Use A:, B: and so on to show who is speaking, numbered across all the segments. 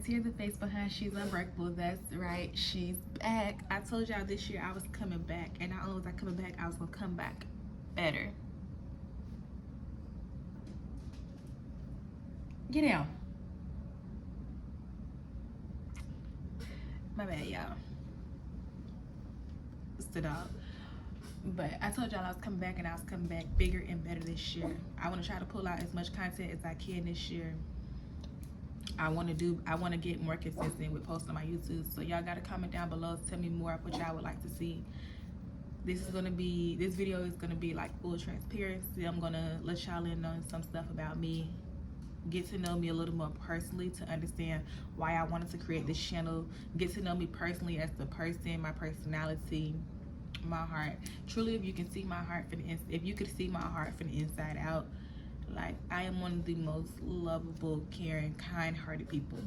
A: guys, here's the face behind She's Unbreakable. That's right, she's back. I told y'all this year I was coming back, and not only was I coming back, I was gonna come back better. Get down. My bad, y'all. Stood up. But I told y'all I was coming back, and I was coming back bigger and better this year. I want to try to pull out as much content as I can this year. I want to get more consistent with posting on my YouTube. So y'all got to comment down below to tell me more of what y'all would like to see. This video is gonna be like full transparency. I'm gonna let y'all in on some stuff about me, get to know me a little more personally to understand why I wanted to create this channel, get to know me personally as the person, my personality, my heart. Truly, if you can see my heart if you could see my heart from the inside out, like, I am one of the most lovable, caring, kind-hearted people.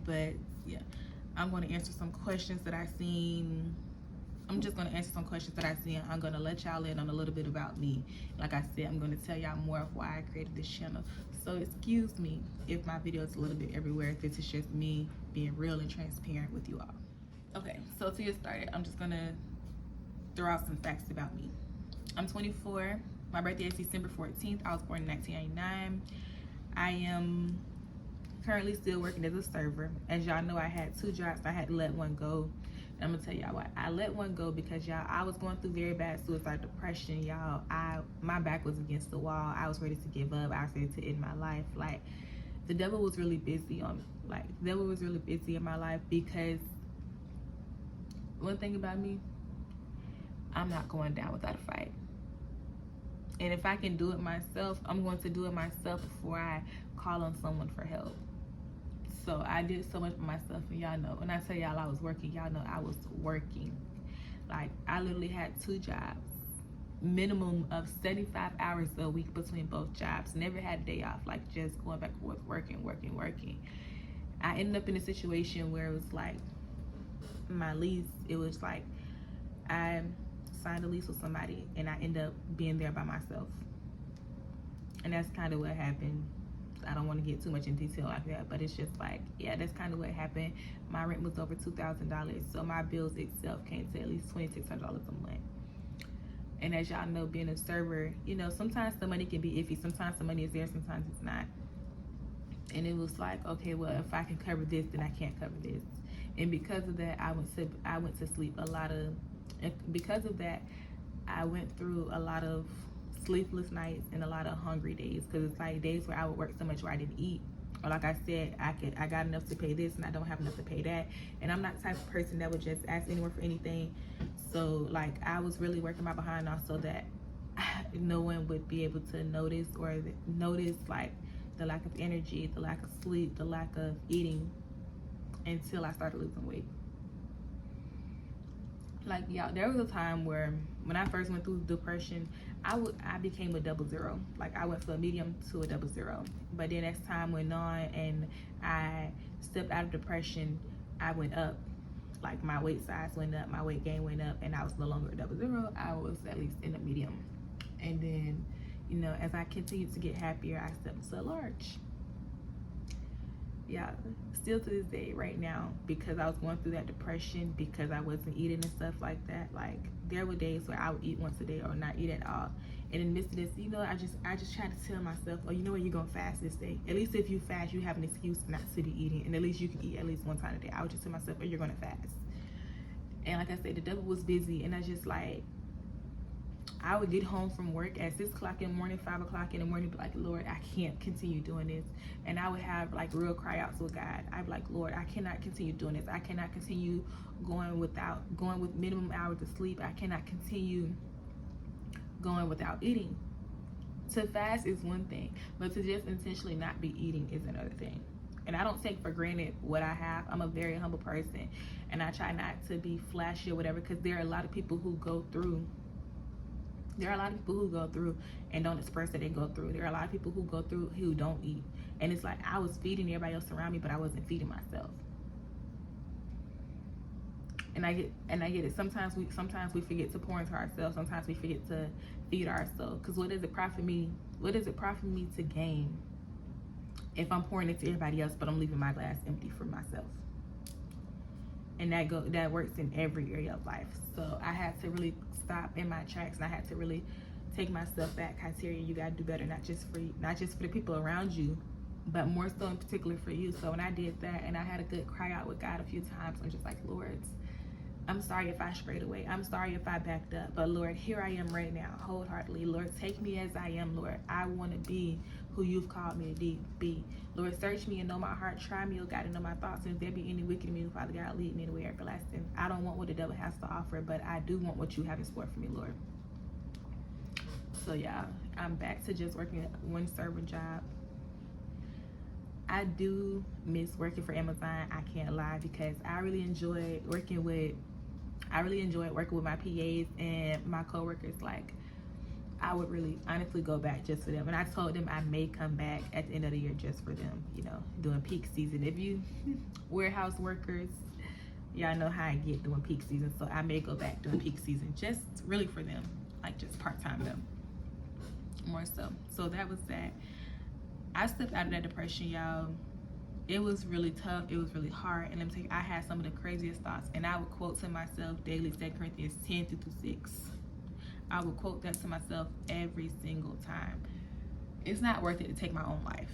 A: But yeah, I'm going to answer some questions that I've seen. I'm just going to answer some questions that I've seen. I'm going to let y'all in on a little bit about me. Like I said, I'm going to tell y'all more of why I created this channel. So excuse me if my video is a little bit everywhere, if this is just me being real and transparent with you all. Okay, so to get started, I'm just going to throw out some facts about me. I'm 24. My birthday is December 14th. I was born in 1999. I am currently still working as a server. As y'all know, I had 2 jobs. I had to let one go. I'm gonna tell y'all why. I let one go because, y'all, I was going through very bad suicide depression, y'all. My back was against the wall. I was ready to give up. I was ready to end my life. Like, the devil was really busy on me. Like, the devil was really busy in my life because one thing about me, I'm not going down without a fight. And if I can do it myself, I'm going to do it myself before I call on someone for help. So I did so much for myself, and y'all know, when I tell y'all I was working, y'all know I was working. Like, I literally had 2 jobs, minimum of 75 hours a week between both jobs. Never had a day off, like, just going back and forth, working. I ended up in a situation where it was like, my lease, it was like, I signed a lease with somebody and I end up being there by myself. And that's kind of what happened. I don't want to get too much in detail like that, but it's just like, yeah, that's kind of what happened. My rent was over $2,000, so my bills itself came to at least $2,600 a month. And as y'all know, being a server, you know, sometimes the money can be iffy. Sometimes the money is there, sometimes it's not. And it was like, okay, well, if I can cover this, then I can't cover this. And because of that, I went to sleep a lot of. And because of that, I went through a lot of sleepless nights and a lot of hungry days, because it's like days where I would work so much where I didn't eat, or like I said, I got enough to pay this and I don't have enough to pay that. And I'm not the type of person that would just ask anyone for anything. So like, I was really working my behind off so that no one would be able to notice like the lack of energy, the lack of sleep, the lack of eating, until I started losing weight. Like, y'all, there was a time where when I first went through depression, I became a 00. Like, I went from a medium to a 00. But then as time went on and I stepped out of depression, I went up. Like, my weight size went up, my weight gain went up, and I was no longer a 00. I was at least in a medium. And then, you know, as I continued to get happier, I stepped to a large. Yeah, still to this day right now, because I was going through that depression, because I wasn't eating and stuff like that. Like, there were days where I would eat once a day or not eat at all. And in the midst of this, you know, I just try to tell myself, oh, you know what, you're gonna fast this day. At least if you fast, you have an excuse not to be eating, and at least you can eat at least one time a day. I would just tell myself, oh, you're gonna fast. And like I said, the devil was busy, and I just, like, I would get home from work at 6 o'clock in the morning, 5 o'clock in the morning, be like, Lord, I can't continue doing this. And I would have like real cry outs with God. I'd be like, Lord, I cannot continue doing this. I cannot continue going with minimum hours of sleep. I cannot continue going without eating. To fast is one thing, but to just intentionally not be eating is another thing. And I don't take for granted what I have. I'm a very humble person, and I try not to be flashy or whatever, because there are a lot of people who go through and don't express that they go through. There are a lot of people who go through who don't eat. And it's like, I was feeding everybody else around me, but I wasn't feeding myself. And I get it. Sometimes we forget to pour into ourselves. Sometimes we forget to feed ourselves. Because what does it profit me? What does it profit me to gain if I'm pouring into everybody else, but I'm leaving my glass empty for myself. And that works in every area of life. So I had to really stop in my tracks, and I had to really take myself back. Criteria, you gotta do better, not just for the people around you, but more so in particular for you. So when I did that, and I had a good cry out with God a few times, I'm just like, Lord, I'm sorry if I strayed away. I'm sorry if I backed up. But Lord, here I am right now, wholeheartedly. Lord, take me as I am, Lord. I want to be who you've called me to be. Lord, search me and know my heart. Try me, oh God, and know my thoughts. And if there be any wicked in me, Father God, lead me in the way everlasting. I don't want what the devil has to offer, but I do want what you have in store for me, Lord. So yeah, I'm back to just working at one servant job. I do miss working for Amazon. I can't lie, because I really enjoyed working with my PAs and my coworkers. Like, I would really honestly go back just for them. And I told them I may come back at the end of the year just for them, you know, doing peak season. If you warehouse workers, y'all know how I get doing peak season. So I may go back doing peak season just really for them, like just part-time them, more so. So that was that. I stepped out of that depression, y'all. It was really tough. It was really hard. And let me tell you, I had some of the craziest thoughts. And I would quote to myself daily 2 Corinthians 10:2-6. I would quote that to myself every single time. It's not worth it to take my own life.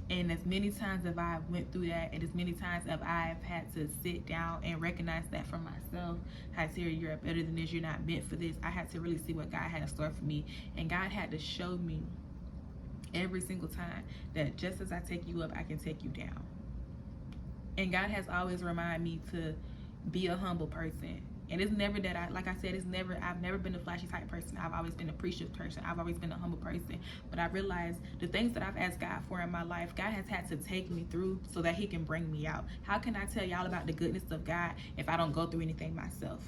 A: And as many times as I went through that, and as many times as I've had to sit down and recognize that for myself, Hyteria, you're better than this, you're not meant for this. I had to really see what God had in store for me. And God had to show me every single time that just as I take you up, I can take you down. And God has always reminded me to be a humble person. And it's never that I've never been a flashy type person. I've always been a appreciative person. I've always been a humble person. But I realized the things that I've asked God for in my life, God has had to take me through so that he can bring me out. How can I tell y'all about the goodness of God if I don't go through anything myself?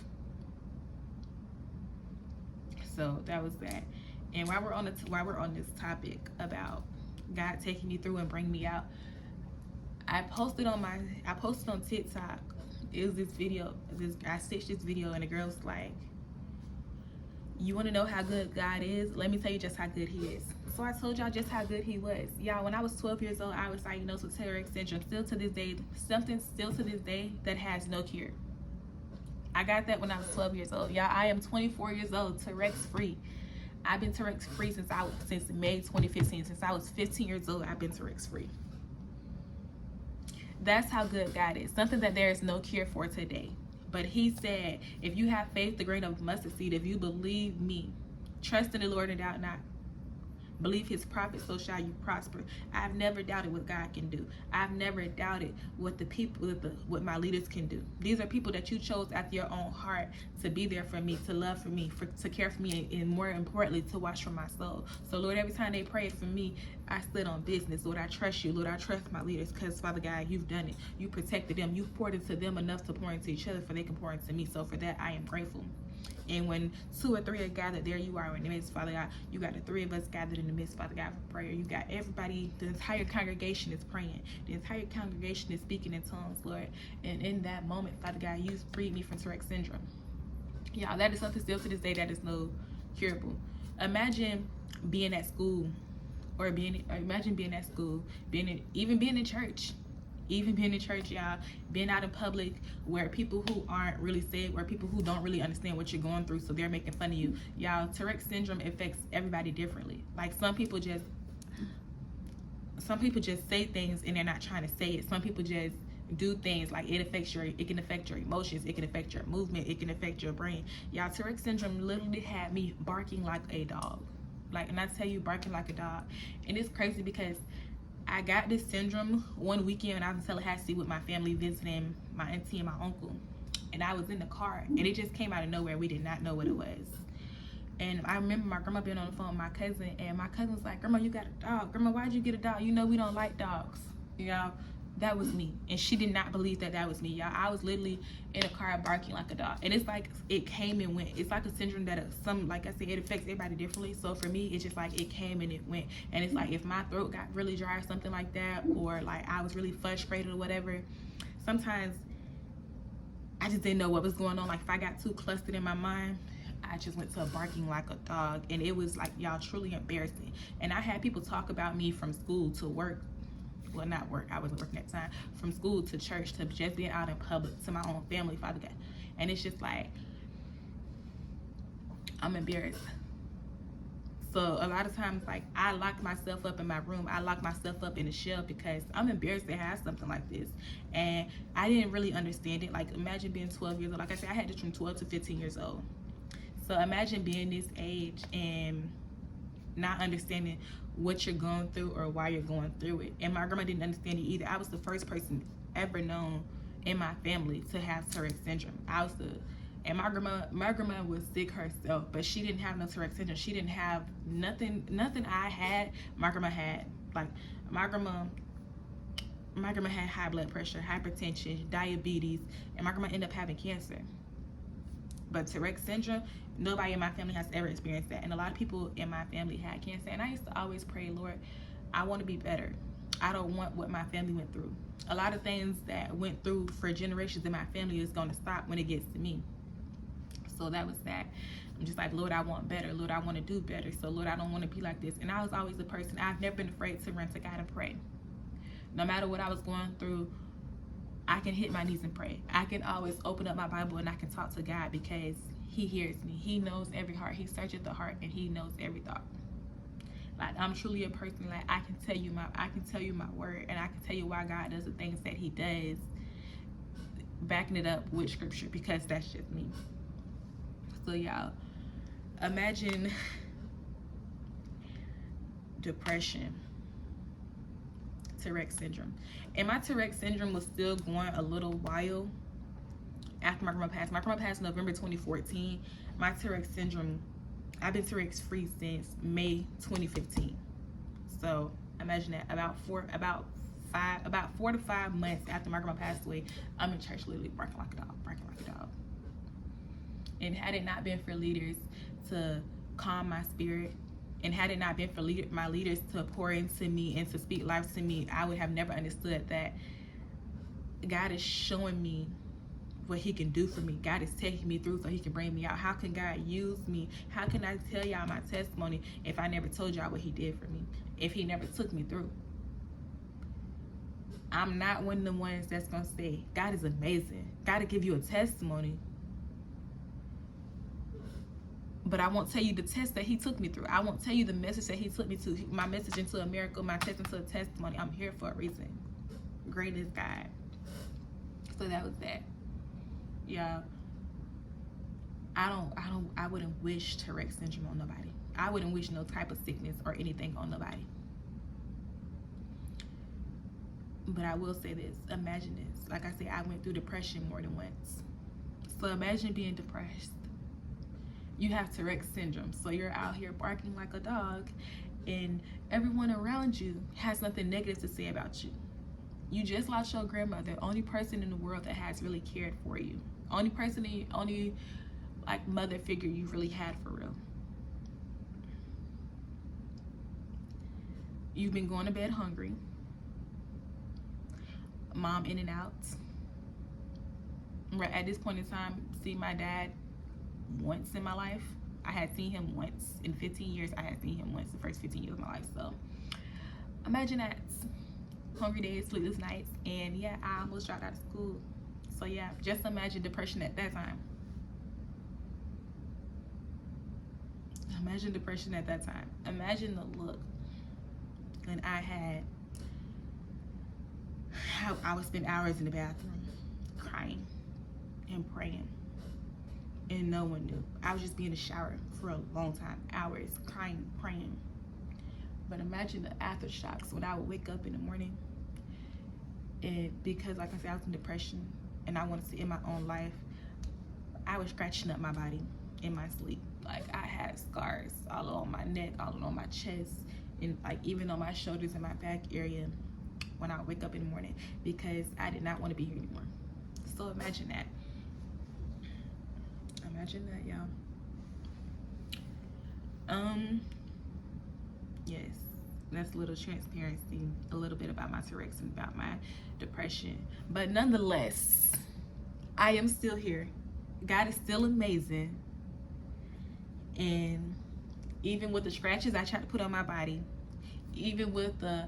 A: So that was that. And while we're on this topic about God taking me through and bring me out, I posted on TikTok. It was this video. I stitched this video, and the girl was like, "You want to know how good God is? Let me tell you just how good he is." So I told y'all just how good he was. Y'all, when I was 12 years old, I was diagnosed with Tourette syndrome. Still to this day that has no cure. I got that when I was 12 years old. Y'all, I am 24 years old, Tourette's free. I've been Tourette's free since May 2015. Since I was 15 years old, I've been Tourette's free. That's how good God is. Something that there is no cure for today. But he said, if you have faith, the grain of mustard seed, if you believe me, trust in the Lord and doubt not. Believe his prophet, so shall you prosper. I've never doubted what God can do. I've never doubted what what my leaders can do. These are people that you chose after your own heart to be there for me, to love for me, to care for me, and more importantly, to watch for my soul. So Lord, every time they prayed for me, I stood on business. Lord, I trust you. Lord, I trust my leaders, because Father God, you've done it. You protected them. You've poured into them enough to pour into each other, for they can pour into me. So for that, I am grateful. And when 2 or 3 are gathered, there you are in the midst, Father God. You got the 3 of us gathered in the midst, Father God, for prayer. You got everybody, the entire congregation is praying. The entire congregation is speaking in tongues, Lord. And in that moment, Father God, you freed me from Tourette syndrome. Y'all, that is something still to this day that is no curable. Imagine being at school, imagine being at school, even being in church. Even being in church, y'all, being out in public where people who aren't really saved, where people who don't really understand what you're going through, so they're making fun of you. Y'all, Tourette syndrome affects everybody differently. Like, some people just say things and they're not trying to say it. Some people just do things like it can affect your emotions, it can affect your movement, it can affect your brain. Y'all, Tourette syndrome literally had me barking like a dog. Like, and I tell you, barking like a dog. And it's crazy because I got this syndrome one weekend when I was in Tallahassee with my family visiting my auntie and my uncle. And I was in the car, and it just came out of nowhere. We did not know what it was. And I remember my grandma being on the phone with my cousin, and my cousin was like, "Grandma, you got a dog. Grandma, why'd you get a dog? You know we don't like dogs." Y'all, that was me. And she did not believe that was me, y'all. I was literally in a car barking like a dog. And it's like it came and went. It's like a syndrome that like I said, it affects everybody differently. So for me, it's just like it came and it went. And it's like if my throat got really dry or something like that, or like I was really frustrated or whatever, sometimes I just didn't know what was going on. Like if I got too clustered in my mind, I just went to a barking like a dog. And it was like, y'all, truly embarrassing. And I had people talk about me from school to work. well, not work, I wasn't working at the time, from school to church to just being out in public to my own family, Father God. And it's just like, I'm embarrassed. So a lot of times, like, I lock myself up in my room. I lock myself up in a shell because I'm embarrassed to have something like this. And I didn't really understand it. Like, imagine being 12 years old. Like I said, I had this from 12 to 15 years old. So imagine being this age and not understanding what you're going through or why you're going through it. And my grandma didn't understand it either. I was the first person ever known in my family to have Tourette syndrome. And my grandma was sick herself, but she didn't have no Tourette syndrome. She didn't have nothing I had, my grandma had. Like, my grandma had high blood pressure, hypertension, diabetes, and my grandma ended up having cancer. But Tourette syndrome, nobody in my family has ever experienced that. And a lot of people in my family had cancer. And I used to always pray, Lord, I want to be better. I don't want what my family went through. A lot of things that went through for generations in my family is going to stop when it gets to me. So that was that. I'm just like, Lord, I want better. Lord, I want to do better. So, Lord, I don't want to be like this. And I was always the person, I've never been afraid to run to God and pray. No matter what I was going through, I can hit my knees and pray. I can always open up my Bible and I can talk to God because he hears me. He knows every heart. He searches the heart and he knows every thought. Like, I'm truly a person, like, I can tell you my word, and I can tell you why God does the things that he does, backing it up with scripture, because that's just me. So y'all, imagine depression, Tourette syndrome. And my Tourette syndrome was still going a little while after my grandma passed. My grandma passed November 2014. My Tourette syndrome, I've been Tourette free since May 2015. So imagine that, about 4 to 5 months after my grandma passed away, I'm in church literally barking like a dog. And had it not been for leaders to calm my spirit, and had it not been for my leaders to pour into me and to speak life to me, I would have never understood that God is showing me what he can do for me. God is taking me through so he can bring me out. How can God use me? How can I tell y'all my testimony if I never told y'all what he did for me? If he never took me through? I'm not one of the ones that's going to say, God is amazing. God to give you a testimony. But I won't tell you the test that he took me through. I won't tell you the message that he took me to. My message into a miracle, my test into a testimony. I'm here for a reason. Great is God. So that was that. Yeah. I wouldn't wish Tourette syndrome on nobody. I wouldn't wish no type of sickness or anything on nobody. But I will say this. Imagine this. Like I said, I went through depression more than once. So imagine being depressed. You have Tourette syndrome, so you're out here barking like a dog, and everyone around you has nothing negative to say about you. You just lost your grandmother, only person in the world that has really cared for you. Only like mother figure you really had for real. You've been going to bed hungry. Mom in and out. Right at this point in time, see my dad once in my life. I had seen him once in 15 years. I had seen him once the first 15 years of my life. So imagine that. Hungry days, sleepless nights, and yeah, I almost dropped out of school. So yeah, just imagine depression at that time. Imagine depression at that time. Imagine the look when I had, how I would spend hours in the bathroom crying and praying, and no one knew. I would just be in the shower for a long time, hours, crying, praying. But imagine the aftershocks when I would wake up in the morning, and because like I said, I was in depression and I wanted to end my own life, I was scratching up my body in my sleep. Like, I had scars all on my neck, all on my chest, and like even on my shoulders and my back area when I would wake up in the morning, because I did not want to be here anymore. So imagine that. Imagine that, y'all. Yes, that's a little transparency, a little bit about my Tourette's and about my depression. But nonetheless, I am still here. God is still amazing. And even with the scratches I tried to put on my body, even with the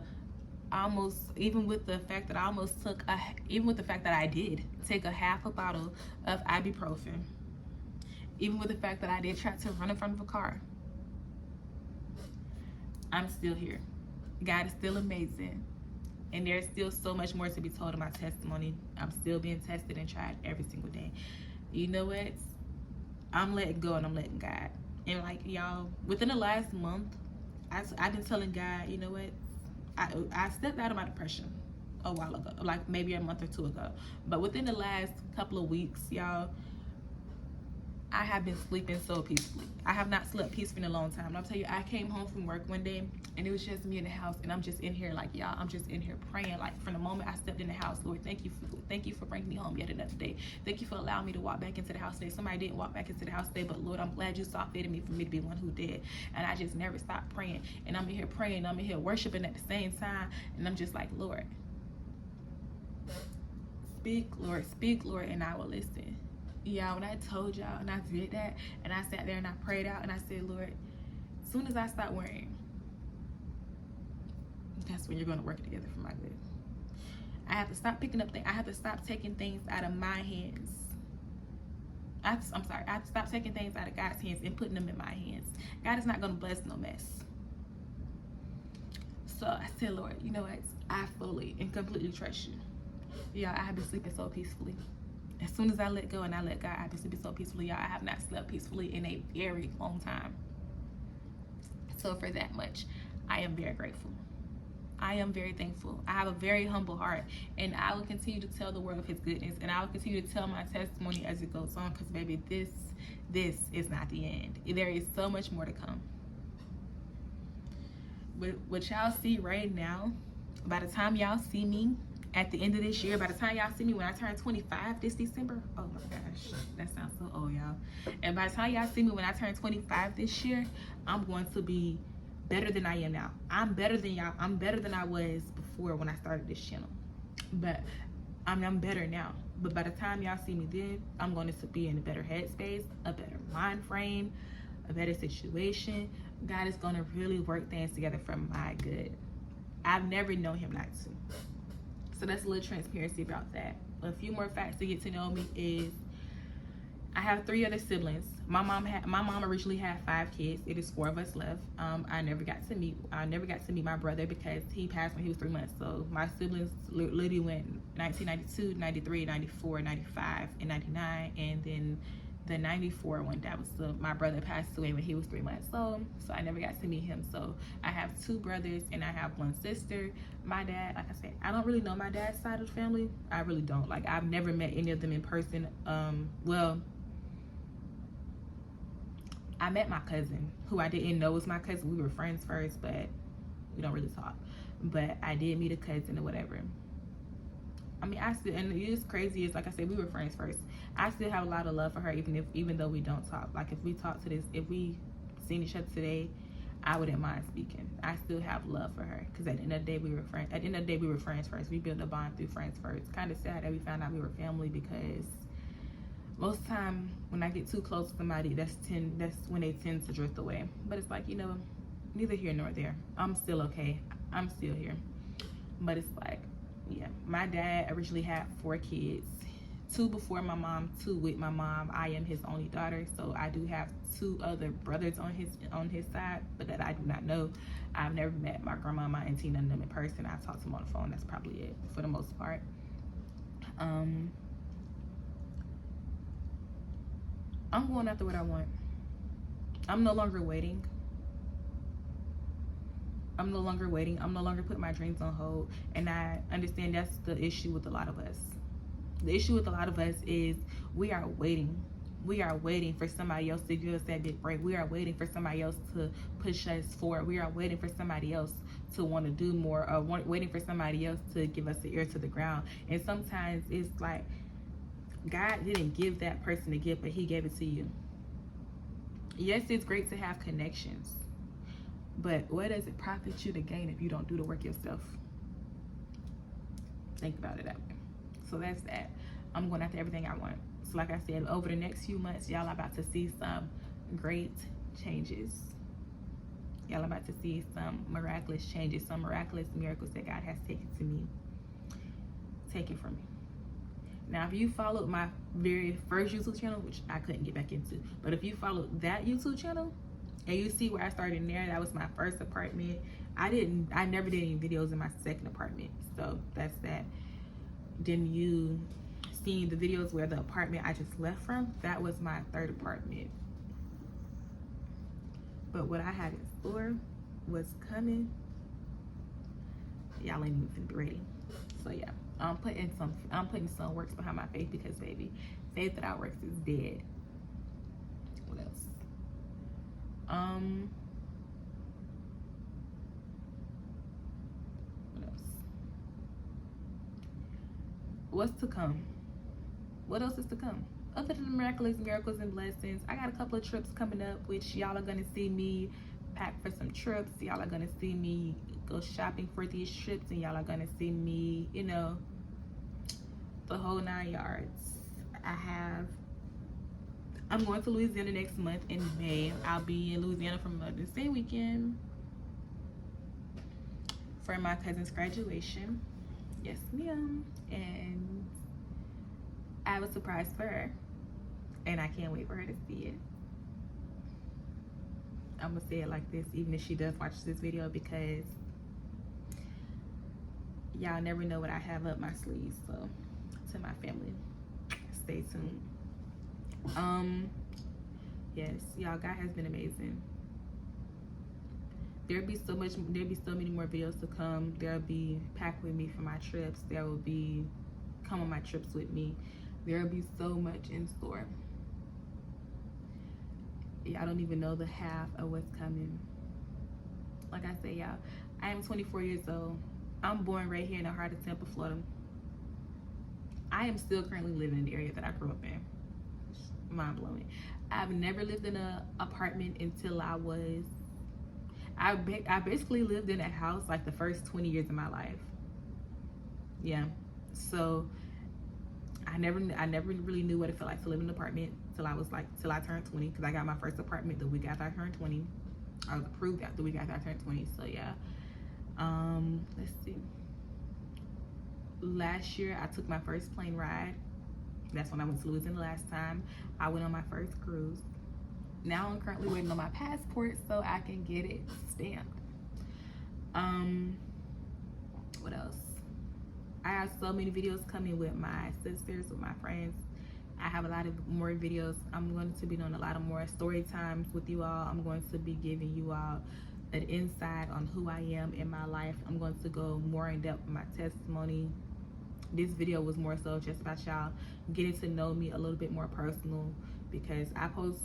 A: almost, even with the fact that I almost took a, even with the fact that I did take a half a bottle of ibuprofen, even with the fact that I did try to run in front of a car, I'm still here. God is still amazing. And there's still so much more to be told in my testimony. I'm still being tested and tried every single day. You know what? I'm letting go and I'm letting God. And like y'all, within the last month, I've been telling God, you know what? I stepped out of my depression a while ago, like maybe a month or two ago. But within the last couple of weeks, y'all, I have been sleeping so peacefully. I have not slept peacefully in a long time. And I'll tell you, I came home from work one day and it was just me in the house, and I'm just in here like, y'all, I'm just in here praying. Like, from the moment I stepped in the house, Lord, thank you for bringing me home yet another day. Thank you for allowing me to walk back into the house today. Somebody didn't walk back into the house today, but Lord, I'm glad you saw fit in me for me to be one who did. And I just never stopped praying. And I'm in here praying, I'm in here worshiping at the same time. And I'm just like, Lord, speak, Lord, and I will listen. Yeah, when I told y'all and I did that and I sat there and I prayed out and I said, Lord, as soon as I stop worrying, that's when you're going to work together for my good. I have to stop picking up things. I have to stop taking things out of my hands. I have to stop taking things out of God's hands and putting them in my hands. God is not going to bless no mess. So I said, Lord, you know what? I fully and completely trust you. Yeah, I have been sleeping so peacefully. As soon as I let go and I let God, I've been sleeping so peacefully. Y'all, I have not slept peacefully in a very long time. So for that much, I am very grateful. I am very thankful. I have a very humble heart, and I will continue to tell the world of his goodness, and I will continue to tell my testimony as it goes on, because baby, this is not the end. There is so much more to come. But what y'all see right now, by the time y'all see me at the end of this year, by the time y'all see me when I turn 25 this December, oh my gosh, that sounds so old, y'all. And by the time y'all see me when I turn 25 this year, I'm going to be better than I am now. I'm better than y'all. I'm better than I was before when I started this channel. But I'm better now. But by the time y'all see me then, I'm going to be in a better headspace, a better mind frame, a better situation. God is going to really work things together for my good. I've never known him not to. So that's a little transparency about that. A few more facts to get to know me is I have 3 other siblings. My mom originally had 5 kids. It is 4 of us left. I never got to meet my brother because he passed when he was 3 months. So my siblings literally went 1992, 93, 94, 95, and 99, and then the 94 one, that was my brother passed away when he was 3 months. So I never got to meet him. So I have 2 brothers and I have 1 sister. My dad, like I said, I don't really know my dad's side of the family. I really don't. Like, I've never met any of them in person. Well, I met my cousin, who I didn't know was my cousin. We were friends first, but we don't really talk. But I did meet a cousin or whatever. I mean, and it's crazy, is like I said, we were friends first. I still have a lot of love for her, even though we don't talk. Like, if we seen each other today, I wouldn't mind speaking. I still have love for her, because at the end of the day, we were friends. At the end of the day, we were friends first. We built a bond through friends first. Kind of sad that we found out we were family, because most of the time when I get too close to somebody, that's when they tend to drift away. But it's like, you know, neither here nor there. I'm still okay. I'm still here. But it's like, yeah, my dad originally had 4 kids, 2 before my mom, 2 with my mom. I am his only daughter, so I do have 2 other brothers on his side, but that I do not know. I've never met my grandma, my auntie, none of them in person. I talked to them on the phone. That's probably it for the most part. I'm going after what I want. I'm no longer waiting. I'm no longer putting my dreams on hold. And I understand that's the issue with a lot of us. The issue with a lot of us is we are waiting. We are waiting for somebody else to give us that big break. We are waiting for somebody else to push us forward. We are waiting for somebody else to want to do more, or waiting for somebody else to give us the ear to the ground. And sometimes it's like, God didn't give that person a gift, but he gave it to you. Yes, it's great to have connections, but what does it profit you to gain if you don't do the work yourself? Think about it that way. So that's that. I'm going after everything I want. So like I said, over the next few months, y'all are about to see some great changes. Y'all about to see some miraculous changes, some miraculous miracles that God has taken from me. Now, if you followed my very first YouTube channel, which I couldn't get back into, but if you followed that YouTube channel and you see where I started in there, that was my first apartment. I never did any videos in my second apartment, so that's that. Then you see the videos where the apartment I just left from, that was my third apartment. But what I had in store was coming. Y'all ain't even finna be ready. So yeah, I'm putting some works behind my faith, because baby, faith without works is dead. What else? What else? What's to come? What else is to come? Other than miraculous miracles and blessings, I got a couple of trips coming up, which y'all are gonna see me pack for some trips. Y'all are gonna see me go shopping for these trips, and y'all are gonna see me, you know, the whole 9 yards. I'm going to Louisiana next month in May. I'll be in Louisiana for Mother's Day weekend for my cousin's graduation. Yes, ma'am. And I have a surprise for her, and I can't wait for her to see it. I'm gonna say it like this, even if she does watch this video, because y'all never know what I have up my sleeves. So to my family, stay tuned. Yes, y'all, God has been amazing. There'll be so many more videos to come. There'll be pack with me for my trips. There will be come on my trips with me. There'll be so much in store. Y'all don't even know the half of what's coming. Like I say, y'all, I am 24 years old. I'm born right here in the heart of Tampa, Florida. I am still currently living in the area that I grew up in. Mind blowing. I've never lived in an apartment until I basically lived in a house like the first 20 years of my life. Yeah. So I never really knew what it felt like to live in an apartment till I turned 20, because I got my first apartment the week after I turned 20. I was approved the week after I turned 20. So yeah. Let's see. Last year I took my first plane ride. That's when I went to Louisiana last time. I went on my first cruise. Now I'm currently waiting on my passport so I can get it stamped. What else? I have so many videos coming with my sisters, with my friends. I have a lot of more videos. I'm going to be doing a lot of more story times with you all. I'm going to be giving you all an insight on who I am in my life. I'm going to go more in depth with my testimony. This video was more so just about y'all getting to know me a little bit more personal, because I post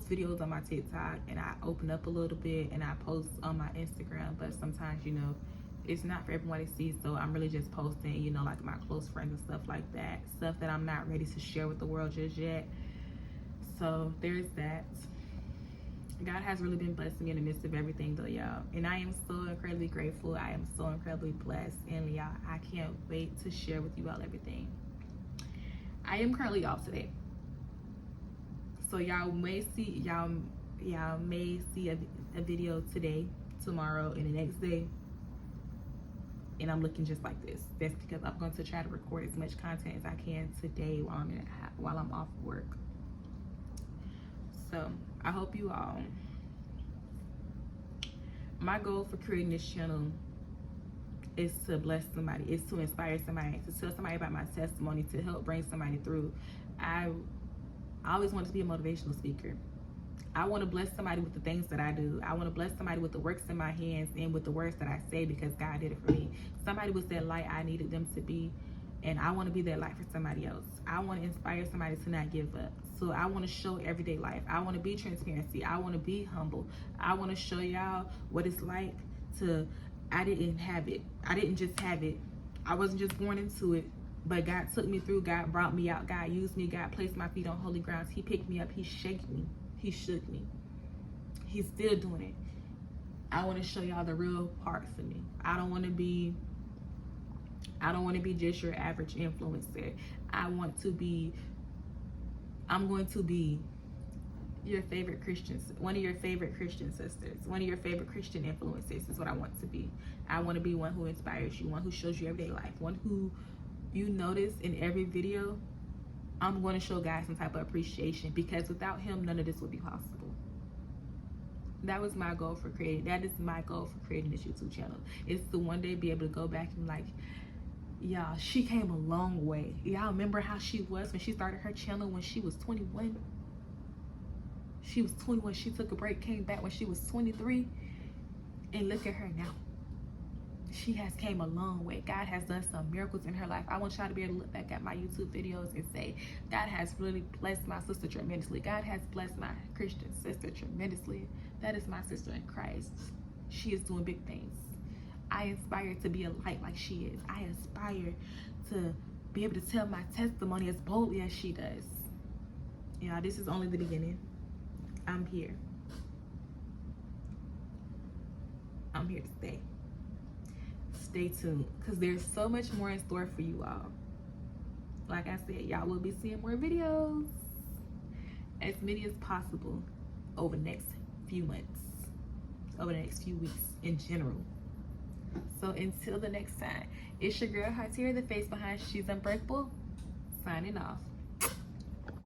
A: videos on my TikTok and I open up a little bit, and I post on my Instagram, but sometimes, you know, it's not for everyone to see. So I'm really just posting, you know, like my close friends and stuff like that, stuff that I'm not ready to share with the world just yet. So there's that. God has really been blessing me in the midst of everything though, y'all, and I am so incredibly grateful. I am so incredibly blessed, and y'all, I can't wait to share with you all everything. I am currently off today, so y'all may see a video today, tomorrow, and the next day, and I'm looking just like this. That's because I'm going to try to record as much content as I can today while I'm off work. So I hope you all, my goal for creating this channel is to bless somebody, is to inspire somebody, to tell somebody about my testimony, to help bring somebody through. I always wanted to be a motivational speaker. I want to bless somebody with the things that I do. I want to bless somebody with the works in my hands and with the words that I say, because God did it for me. Somebody was that light I needed them to be, and I want to be that light for somebody else. I want to inspire somebody to not give up. So I want to show everyday life. I want to be transparency. I want to be humble. I want to show y'all what it's like to, I didn't have it. I didn't just have it. I wasn't just born into it, but God took me through. God brought me out. God used me. God placed my feet on holy grounds. He picked me up. He shook me. He shook me. He's still doing it. I want to show y'all the real parts of me. I don't want to be just your average influencer. I'm going to be your favorite Christians, one of your favorite Christian sisters, one of your favorite Christian influencers is what I want to be. I want to be one who inspires you, one who shows you everyday life, one who you notice in every video. I'm going to show guys some type of appreciation, because without him, none of this would be possible. That was my goal for creating. That is my goal for creating this YouTube channel. It's to one day be able to go back and like, y'all, she came a long way. Y'all remember how she was when she started her channel when she was 21? She was 21. She took a break, came back when she was 23. And look at her now. She has came a long way. God has done some miracles in her life. I want y'all to be able to look back at my YouTube videos and say, God has really blessed my sister tremendously. God has blessed my Christian sister tremendously. That is my sister in Christ. She is doing big things. I aspire to be a light like she is. I aspire to be able to tell my testimony as boldly as she does. Yeah, this is only the beginning. I'm here. I'm here to stay. Stay tuned, because there's so much more in store for you all. Like I said, y'all will be seeing more videos, as many as possible, over the next few months, over the next few weeks in general. So until the next time, it's your girl Hateria, the face behind She's Unbreakable, signing off.